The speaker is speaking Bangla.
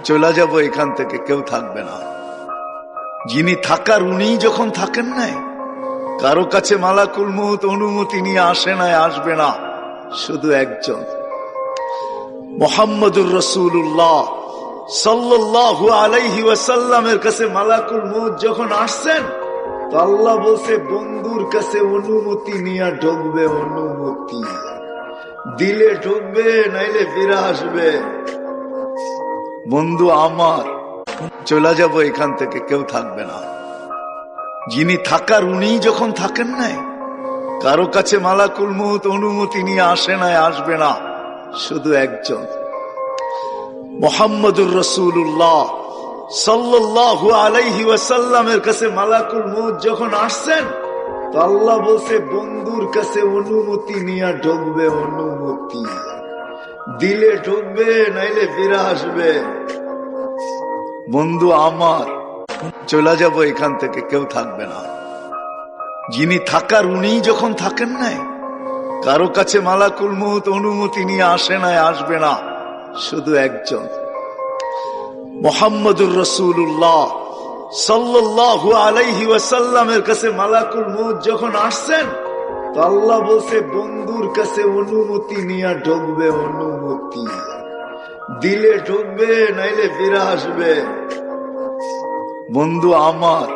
চলে যাব এখান থেকে, কেউ থাকবে না। যিনি থাকার উনিই যখন থাকেন নাই, কারো কাছে মালাকুল মউত অনুমতি নিয়ে আসে নাই, আসবে না, শুধু একজন মুহাম্মদুর রাসূলুল্লাহ সাল্লাল্লাহু আলাইহি ওয়াসাল্লামের কাছে মালাকুল মউত যখন আসছেন, তো আল্লাহ বলছে বন্ধুর কাছে অনুমতি নিয়ে ঢুকবে, অনুমতি দিলে ঢুকবে, নাইলে ফিরে আসবে। বন্ধু আমার, চলে যাব এখান থেকে, কেউ থাকবে না। যিনি থাকার উনিই যখন থাকেন নাই, কারো কাছে মালাকুল মউত অনুমতি নিয়ে আসে নাই, আসবে না, শুধু একজন মুহাম্মদুর রাসূলুল্লাহ সাল্লাল্লাহু আলাইহি ওয়াসাল্লামের কাছে মালাকুল মউত যখন আসছেন, তো আল্লাহ বলছে বন্ধুর কাছে অনুমতি নিয়ে ঢুকবে, অনুমতি দিলে ঢুকবে, নাইলে ফিরে আসবে। বন্ধু আমার, চলে যাব এখান থেকে, কেউ থাকবে না। যিনি থাকার উনিই যখন থাকেন নাই, কারো কাছে মালাকুল মউত অনুমতি নিয়ে আসে নাই, আসবে না, শুধু একজন মুহাম্মদুর রাসূলুল্লাহ সাল্লাল্লাহু আলাইহি ওয়াসাল্লামের কাছে মালাকুল মউত যখন আসছেন, তো আল্লাহ বলছে বন্ধুর কাছে অনুমতি নিয়ে ঢুকবে, অনুমতি দিলে ঢুকবে, নাইলে ফিরে আসবে। বন্ধু আমার,